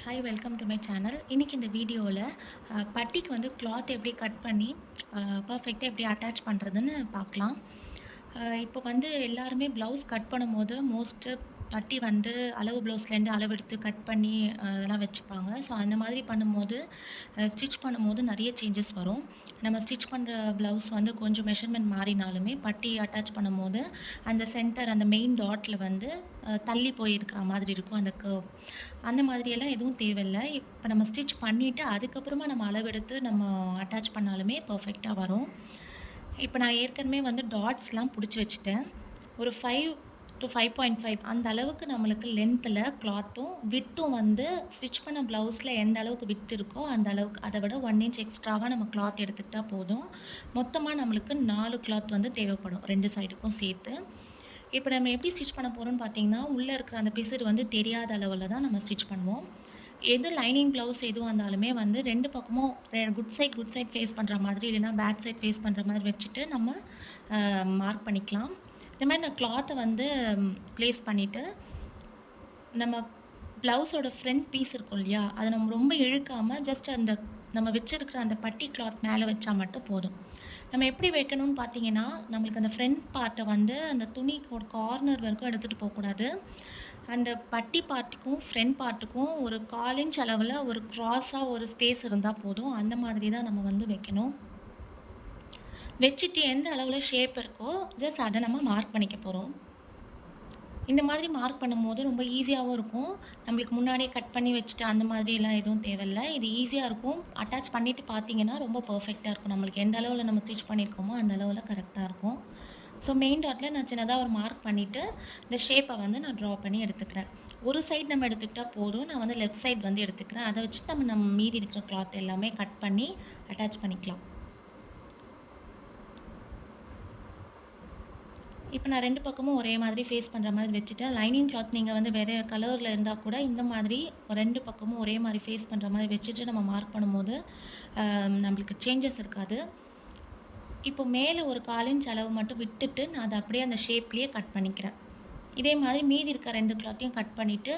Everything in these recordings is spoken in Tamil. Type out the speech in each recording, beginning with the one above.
Hi welcome to my channel. இன்றைக்கி இந்த வீடியோவில் பட்டிக்கு வந்து கிளாத் எப்படி கட் பண்ணி பர்ஃபெக்டாக எப்படி அட்டாச் பண்ணுறதுன்னு பார்க்கலாம். இப்போ வந்து எல்லாருமே ப்ளவுஸ் கட் பண்ணும்போது பட்டி வந்து அளவு ப்ளவுஸ்லேருந்து அளவெடுத்து கட் பண்ணி அதெல்லாம் வச்சுப்பாங்க. ஸோ அந்த மாதிரி பண்ணும்போது ஸ்டிச் பண்ணும்போது நிறைய சேஞ்சஸ் வரும். நம்ம ஸ்டிச் பண்ணுற ப்ளவுஸ் வந்து கொஞ்சம் மெஷர்மெண்ட் மாறினாலுமே பட்டி அட்டாச் பண்ணும்போது அந்த சென்டர் அந்த மெயின் டாட்டில் வந்து தள்ளி போயிருக்கிற மாதிரி இருக்கும் அந்த கர்வ். அந்த மாதிரியெல்லாம் எதுவும் தேவையில்லை. இப்போ நம்ம ஸ்டிச் பண்ணிவிட்டு அதுக்கப்புறமா நம்ம அளவெடுத்து நம்ம அட்டாச் பண்ணாலுமே பர்ஃபெக்டாக வரும். இப்போ நான் ஏற்கனவே வந்து டாட்ஸ்லாம் பிடிச்சி வச்சுட்டேன். ஒரு 5 to 5.5 அந்த அளவுக்கு நம்மளுக்கு லென்த்தில் கிளாத்தும் விட்த்தும் வந்து ஸ்டிச் பண்ண ப்ளவுஸில் எந்த அளவுக்கு விட்த் இருக்கோ அந்த அளவுக்கு, அதை விட 1 inch எக்ஸ்ட்ராவாக நம்ம கிளாத் எடுத்துக்கிட்டால் போதும். மொத்தமாக நம்மளுக்கு 4 கிளாத் வந்து தேவைப்படும் 2 சைடுக்கும் சேர்த்து. இப்போ நம்ம எப்படி ஸ்டிச் பண்ண போகிறோம்னு பார்த்தீங்கன்னா, உள்ளே இருக்கிற அந்த பிசுறு வந்து தெரியாத அளவில் தான் நம்ம ஸ்டிச் பண்ணுவோம். எது லைனிங் ப்ளவுஸ் எதுவாக இருந்தாலுமே வந்து 2 பக்கமும் குட் சைட் ஃபேஸ் பண்ணுற மாதிரி, இல்லைனா பேக் சைட் ஃபேஸ் பண்ணுற மாதிரி வச்சுட்டு நம்ம மார்க் பண்ணிக்கலாம். இந்த மாதிரி நான் கிளாத்தை வந்து ப்ளேஸ் பண்ணிவிட்டு நம்ம ப்ளவுஸோட ஃப்ரண்ட் பீஸ் இருக்கும் இல்லையா, அதை நம்ம ரொம்ப இழுக்காமல் ஜஸ்ட் அந்த நம்ம வச்சுருக்கிற அந்த பட்டி கிளாத் மேலே வச்சா மட்டும் போதும். நம்ம எப்படி வைக்கணும்னு பார்த்தீங்கன்னா, நம்மளுக்கு அந்த ஃப்ரண்ட் பார்ட்டை வந்து அந்த துணிக்கோட கார்னர் வரைக்கும் எடுத்துகிட்டு போகக்கூடாது. அந்த பட்டி பார்ட்டுக்கும் ஃப்ரண்ட் பார்ட்டுக்கும் ஒரு 1/4 inch அளவில் ஒரு க்ராஸாக ஒரு ஸ்பேஸ் இருந்தால் போதும். அந்த மாதிரி தான் நம்ம வந்து வைக்கணும். வச்சுட்டு எந்த அளவில் ஷேப் இருக்கோ ஜஸ்ட் அதை நம்ம மார்க் பண்ணிக்க போகிறோம். இந்த மாதிரி மார்க் பண்ணும்போது ரொம்ப ஈஸியாகவும் இருக்கும். நம்மளுக்கு முன்னாடியே கட் பண்ணி வச்சுட்டு அந்த மாதிரிலாம் எதுவும் தேவையில்லை. இது ஈஸியாக இருக்கும். அட்டாச் பண்ணிவிட்டு பார்த்தீங்கன்னா ரொம்ப பர்ஃபெக்டாக இருக்கும். நம்மளுக்கு எந்த அளவில் நம்ம ஸ்டிச் பண்ணியிருக்கோமோ அந்த அளவில் கரெக்டாக இருக்கும். ஸோ மெயின் டாட்டில் நான் சின்னதாக ஒரு மார்க் பண்ணிவிட்டு இந்த ஷேப்பை வந்து நான் ட்ரா பண்ணி எடுத்துக்கிறேன். ஒரு சைடு நம்ம எடுத்துக்கிட்டால் போதும். நான் வந்து லெஃப்ட் சைடு வந்து எடுத்துக்கிறேன். அதை வச்சுட்டு நம்ம மீதி இருக்கிற கிளாத் எல்லாமே கட் பண்ணி அட்டாச் பண்ணிக்கலாம். இப்போ நான் 2 பக்கமும் ஒரே மாதிரி ஃபேஸ் பண்ணுற மாதிரி வச்சுட்டேன். லைனிங் கிளாத் நீங்கள் வந்து வேறு கலரில் இருந்தால் கூட இந்த மாதிரி 2 பக்கமும் ஒரே மாதிரி ஃபேஸ் பண்ணுற மாதிரி வச்சுட்டு நம்ம மார்க் பண்ணும்போது நம்மளுக்கு சேஞ்சஸ் இருக்காது. இப்போ மேலே ஒரு 1/4 inch அளவு மட்டும் விட்டுட்டு நான் அதை அப்படியே அந்த ஷேப்லேயே கட் பண்ணிக்கிறேன். இதே மாதிரி மீதி இருக்க 2 கிளாத்தையும் கட் பண்ணிவிட்டு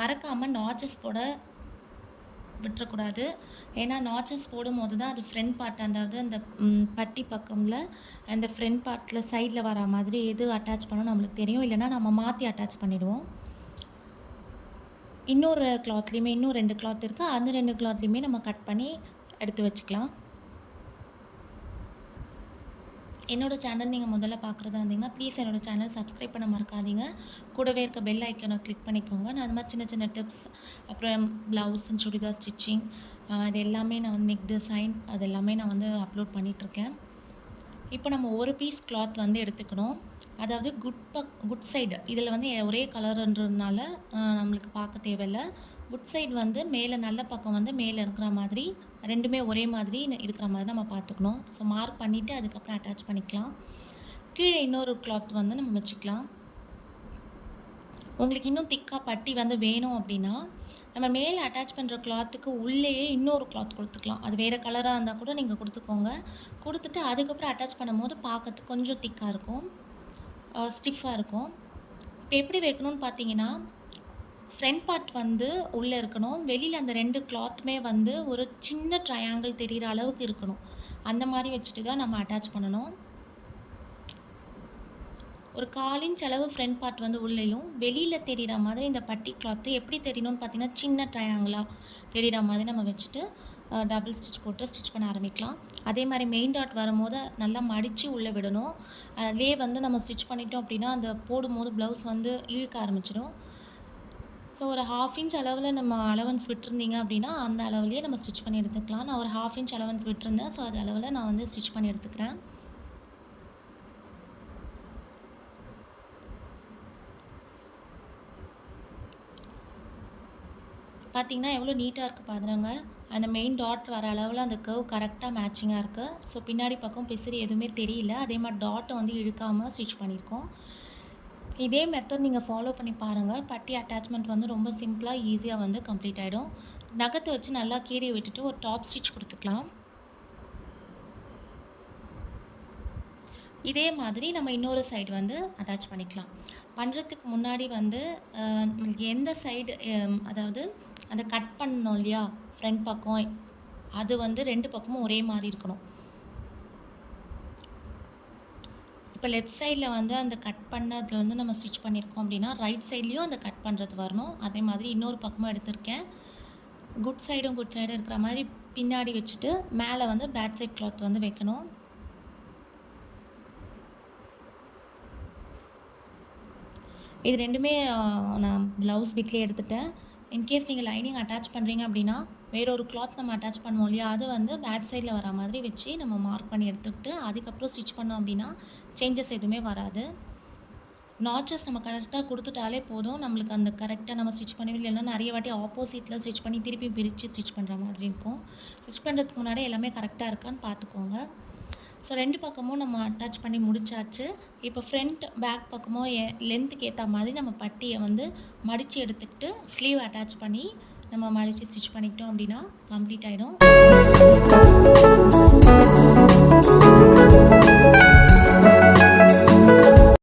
மறக்காமல் நாச்சஸ் போட விட்டுறக்கூடாது. ஏன்னா நாச்சஸ் போடும்போது தான் அது ஃப்ரண்ட் பார்ட், அதாவது அந்த பட்டி பக்கமில் அந்த ஃப்ரண்ட் பார்ட்டில் சைடில் வர மாதிரி எது அட்டாச் பண்ணணும் நம்மளுக்கு தெரியும். இல்லைனா நம்ம மாற்றி அட்டாச் பண்ணிவிடுவோம். இன்னொரு கிளாத்லேயுமே இன்னும் 2 கிளாத் இருக்குது. அந்த 2 கிளாத்லேயுமே நம்ம கட் பண்ணி எடுத்து வச்சுக்கலாம். என்னோடய சேனல் நீங்கள் முதல்ல பார்க்குறதா இருந்தீங்கன்னா ப்ளீஸ் என்னோடய சேனல் சப்ஸ்கிரைப் பண்ண மறக்காதீங்க. கூடவே இருக்க பெல் ஐக்கானை கிளிக் பண்ணிக்கோங்க. நான் அது மாதிரி சின்ன சின்ன டிப்ஸ், அப்புறம் ப்ளவுஸ் அண்ட் சுடிதார் ஸ்டிச்சிங், இது எல்லாமே நான் வந்து நெக் டிசைன் அது எல்லாமே நான் வந்து அப்லோட் பண்ணிகிட்ருக்கேன். இப்போ நம்ம ஒரு பீஸ் கிளாத் வந்து எடுத்துக்கணும். அதாவது குட் சைடு இதில் வந்து ஒரே கலருன்றதுனால நம்மளுக்கு பார்க்க தேவையில்லை. குட் சைடு வந்து மேலே நல்ல பக்கம் வந்து மேலே இருக்கிற மாதிரி, ரெண்டுமே ஒரே மாதிரி இருக்கிற மாதிரி நம்ம பார்த்துக்கணும். ஸோ மார்க் பண்ணிவிட்டு அதுக்கப்புறம் அட்டாச் பண்ணிக்கலாம். கீழே இன்னொரு கிளாத் வந்து நம்ம வச்சுக்கலாம். உங்களுக்கு இன்னும் திக்காக பட்டி வந்து வேணும் அப்படின்னா நம்ம மேலே அட்டாச் பண்ணுற கிளாத்துக்கு உள்ளேயே இன்னொரு கிளாத் கொடுத்துக்கலாம். அது வேறு கலராக இருந்தால் கூட நீங்கள் கொடுத்துக்கோங்க. கொடுத்துட்டு அதுக்கப்புறம் அட்டாச் பண்ணும்போது பார்க்கறதுக்கு கொஞ்சம் திக்காக இருக்கும், ஸ்டிஃபாக இருக்கும். இப்போ எப்படி வைக்கணும்னு பார்த்தீங்கன்னா, ஃப்ரண்ட் பார்ட் வந்து உள்ளே இருக்கணும். வெளியில் அந்த 2 கிளாத்துமே வந்து ஒரு சின்ன ட்ரையாங்கிள் தெரிகிற அளவுக்கு இருக்கணும். அந்த மாதிரி வச்சுட்டு தான் நம்ம அட்டாச் பண்ணணும். ஒரு 1/4 inch அளவு ஃப்ரண்ட் பார்ட் வந்து உள்ளேயும் வெளியில் தெரிகிற மாதிரி இந்த பட்டி கிளாத்து எப்படி தெரியணும்னு பார்த்தீங்கன்னா, சின்ன ட்ரையாங்கிளாக தெரிகிற மாதிரி நம்ம வச்சுட்டு டபுள் ஸ்டிச் போட்டு ஸ்டிச் பண்ண ஆரம்பிக்கலாம். அதே மாதிரி மெயின் டாட் வரும்போது நல்லா மடித்து உள்ளே விடணும். அதிலே வந்து நம்ம ஸ்டிச் பண்ணிட்டோம் அப்படின்னா அந்த போடும்போது ப்ளவுஸ் வந்து இழுக்க ஆரம்பிச்சிடும். ஸோ ஒரு 1/2 inch அளவில் நம்ம அலவன்ஸ் விட்டுருந்தீங்க அப்படின்னா அந்த அளவுலேயே நம்ம ஸ்டிச் பண்ணி எடுத்துக்கலாம். நான் ஒரு 1/2 inch அலவன்ஸ் விட்டுருந்தேன். ஸோ அது அளவில் நான் வந்து ஸ்டிச் பண்ணி எடுத்துக்கிறேன். பார்த்திங்கன்னா எவ்வளோ நீட்டாக இருக்குது பாருங்க. அந்த மெயின் டாட் வர அளவில் அந்த கர்வ் கரெக்டாக மேட்சிங்காக இருக்குது. ஸோ பின்னாடி பக்கம் பிசிறி எதுவுமே தெரியல. அதே மாதிரி டாட்டை வந்து இழுக்காமல் ஸ்டிச் பண்ணியிருக்கோம். இதே மெத்தட் நீங்கள் ஃபாலோ பண்ணி பாருங்கள். பட்டி அட்டாச்மெண்ட் வந்து ரொம்ப சிம்பிளாக ஈஸியாக வந்து கம்ப்ளீட் ஆகிடும். நகத்தை வச்சு நல்லா கீறி விட்டுட்டு ஒரு டாப் ஸ்டிச் கொடுத்துக்கலாம். இதே மாதிரி நம்ம இன்னொரு சைடு வந்து அட்டாச் பண்ணிக்கலாம். பண்ணுறதுக்கு முன்னாடி வந்து நம்மளுக்கு எந்த சைடு, அதாவது அந்த கட் பண்ணோம் இல்லையா ஃப்ரண்ட் பக்கம், அது வந்து 2 பக்கமும் ஒரே மாதிரி இருக்கணும். இப்போ லெஃப்ட் சைடில் வந்து அந்த கட் பண்ணதில் வந்து நம்ம ஸ்டிச் பண்ணியிருக்கோம் அப்படின்னா ரைட் சைட்லேயும் அந்த கட் பண்ணுறது வரணும். அதே மாதிரி இன்னொரு பக்கமும் எடுத்திருக்கேன். குட் சைடும் இருக்கிற மாதிரி பின்னாடி வச்சுட்டு மேலே வந்து பேக் சைட் கிளாத் வந்து வைக்கணும். இது ரெண்டுமே நான் ப்ளவுஸ் பிட்லேயே எடுத்துட்டேன். இன்கேஸ் நீங்கள் லைனிங் அட்டாச் பண்ணுறீங்க அப்படின்னா வேறொரு கிளாத் நம்ம அட்டாச் பண்ணுவோம் இல்லையா, அது வந்து பேக் சைடில் வர மாதிரி வச்சு நம்ம மார்க் பண்ணி எடுத்துக்கிட்டு அதுக்கப்புறம் ஸ்டிச் பண்ணோம் அப்படின்னா சேஞ்சஸ் எதுவுமே வராது. நாச்சஸ் நம்ம கரெக்டாக கொடுத்துட்டாலே போதும், நம்மளுக்கு அந்த கரெக்டாக நம்ம ஸ்டிச் பண்ணவே இல்லைன்னா நிறைய வாட்டி ஆப்போசிட்டில் ஸ்டிச் பண்ணி திருப்பி பிரித்து ஸ்டிச் பண்ணுற மாதிரி இருக்கும். ஸ்டிச் பண்ணுறதுக்கு முன்னாடி எல்லாமே கரெக்டாக இருக்கான்னு பார்த்துக்கோங்க. ஸோ 2 பக்கமும் நம்ம அட்டாச் பண்ணி முடிச்சாச்சு. இப்போ ஃப்ரண்ட் பேக் பக்கமும் லென்த்துக்கு ஏற்ற மாதிரி நம்ம பட்டியை வந்து மடித்து எடுத்துக்கிட்டு ஸ்லீவ் அட்டாச் பண்ணி நம்ம மடித்து ஸ்டிச் பண்ணிக்கிட்டோம் அப்படின்னா கம்ப்ளீட் ஆகிடும்.